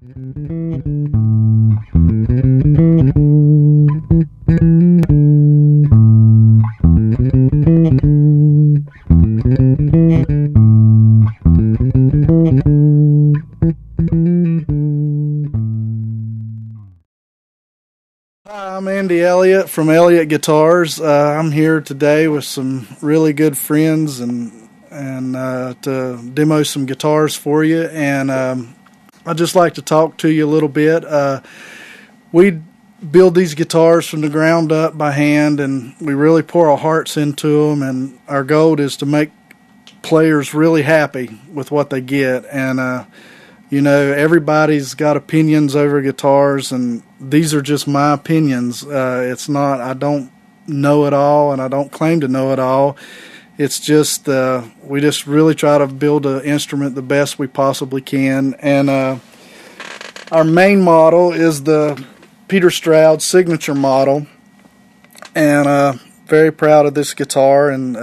Hi, I'm Elliott from Elliott Guitars. I'm here today with some really good friends and to demo some guitars for you. And I'd just like to talk to you a little bit. We build these guitars from the ground up by hand, and we really pour our hearts into them. And our goal is to make players really happy with what they get. And you know, everybody's got opinions over guitars, and these are just my opinions. It's not, I don't know it all, and I don't claim to know it all. It's just, we just really try to build an instrument the best we possibly can. And our main model is the Peter Stroud signature model, and very proud of this guitar, and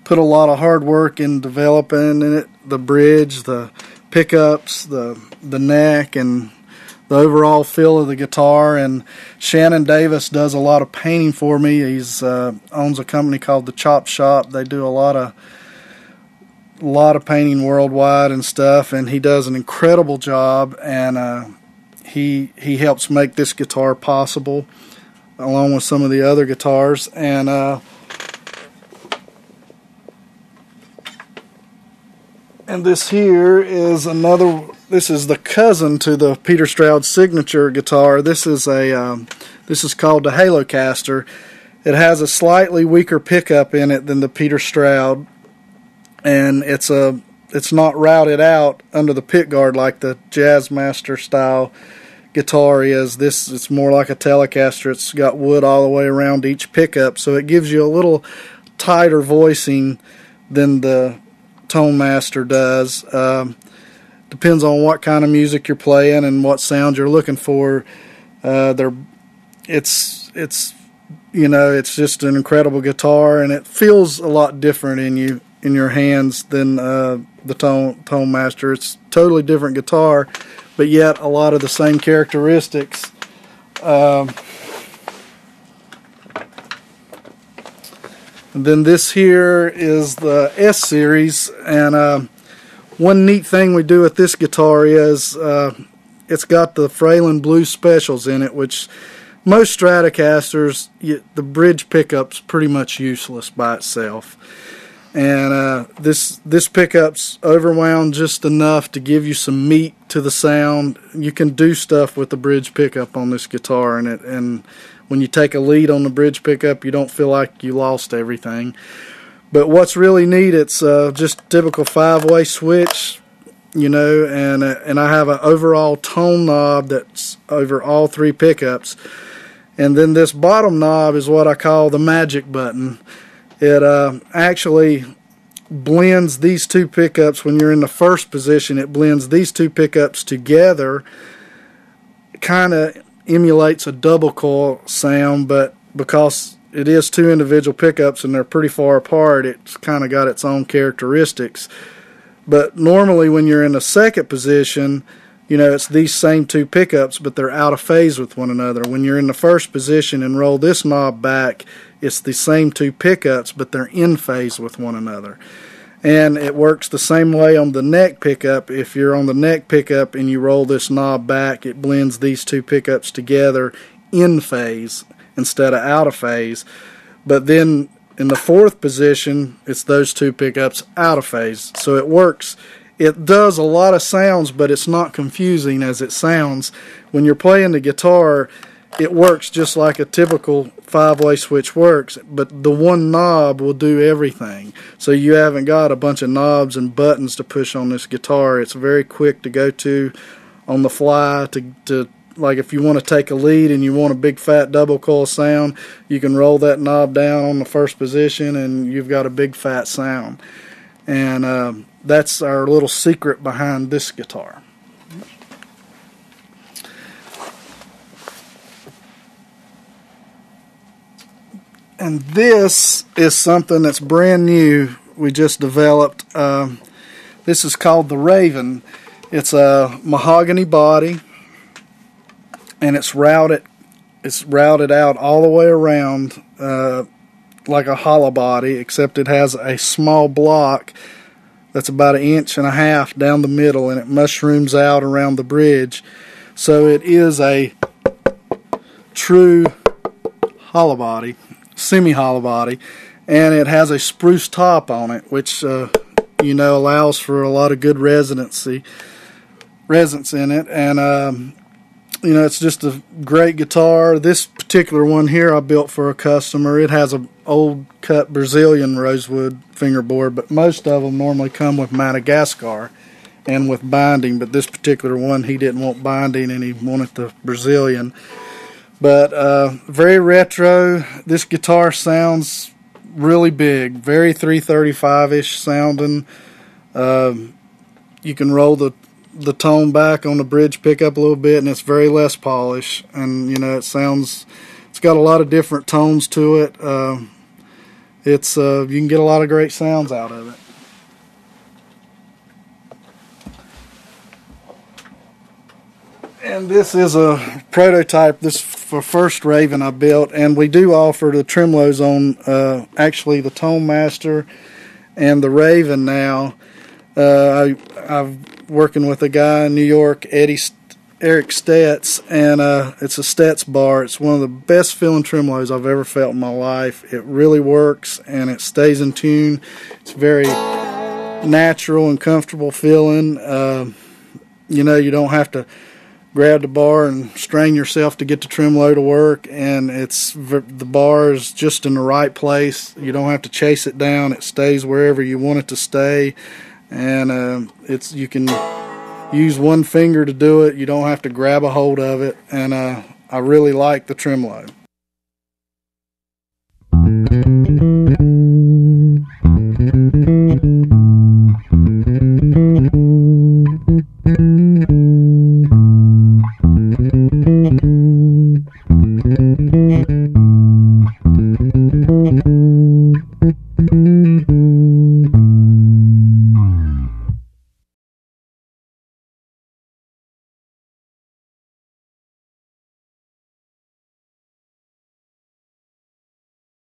put a lot of hard work in developing it, the bridge, the pickups, the neck, and the overall feel of the guitar. And Shannon Davis does a lot of painting for me. He's owns a company called the Chop Shop. They do a lot of painting worldwide and stuff, and he does an incredible job. And he helps make this guitar possible, along with some of the other guitars. And this here is this is the cousin to the Peter Stroud signature guitar. This is called the Halocaster. It has a slightly weaker pickup in it than the Peter Stroud, and it's not routed out under the pickguard like the Jazzmaster style guitar is. It's more like a Telecaster. It's got wood all the way around each pickup, so it gives you a little tighter voicing than the Tone Master does. Depends on what kind of music you're playing and what sound you're looking for. It's just an incredible guitar, and it feels a lot different in your hands than the Tone Master. It's a totally different guitar, but yet a lot of the same characteristics. And then this here is the S series, and one neat thing we do with this guitar is it's got the Fralin Blues Specials in it, which most Stratocasters, the bridge pickup's pretty much useless by itself. And this pickup's overwound just enough to give you some meat to the sound. You can do stuff with the bridge pickup on this guitar, and when you take a lead on the bridge pickup, you don't feel like you lost everything. But what's really neat, it's just a typical 5-way switch, you know, and I have an overall tone knob that's over all 3 pickups. And then this bottom knob is what I call the magic button. It actually blends these 2 pickups. When you're in the first position, it blends these 2 pickups together. Kind of emulates a double coil sound, but because it is 2 individual pickups and they're pretty far apart, it's kind of got its own characteristics. But normally when you're in the second position, you know, it's these same 2 pickups, but they're out of phase with one another. When you're in the first position and roll this knob back, it's the same 2 pickups, but they're in phase with one another. And it works the same way on the neck pickup. If you're on the neck pickup and you roll this knob back, it blends these 2 pickups together in phase instead of out of phase. But then in the fourth position, it's those 2 pickups out of phase. So it works. It does a lot of sounds, but it's not confusing as it sounds. When you're playing the guitar, it works just like a typical 5-way switch works, but the one knob will do everything. So you haven't got a bunch of knobs and buttons to push on this guitar. It's very quick to go to on the fly. To like if you want to take a lead and you want a big fat double coil sound, you can roll that knob down on the first position and you've got a big fat sound. And that's our little secret behind this guitar. And this is something that's brand new. We just developed. This is called the Raven, It's a mahogany body, and it's routed out all the way around like a hollow body, except it has a small block that's about 1.5 inches down the middle, and it mushrooms out around the bridge. So it is a true hollow body, semi-hollow body, and it has a spruce top on it, which allows for a lot of good resonance in it. And it's just a great guitar. This particular one here I built for a customer. It has an old cut Brazilian rosewood fingerboard, but most of them normally come with Madagascar and with binding, but this particular one he didn't want binding and he wanted the Brazilian. But very retro. This guitar sounds really big, very 335-ish sounding. You can roll the tone back on the bridge pickup a little bit, and it's very Les Polish, and it's got a lot of different tones to it. You can get a lot of great sounds out of it. And this is a prototype. This is for first Raven I built, and we do offer the tremolos on actually the Tone Master and the Raven now. I'm working with a guy in New York, Eric Stetz, and it's a Stetz bar. It's one of the best feeling tremolos I've ever felt in my life. It really works, and it stays in tune. It's very natural and comfortable feeling. You don't have to grab the bar and strain yourself to get the tremolo to work, and the bar is just in the right place. You don't have to chase it down. It stays wherever you want it to stay, and you can use one finger to do it. You don't have to grab a hold of it, and I really like the tremolo.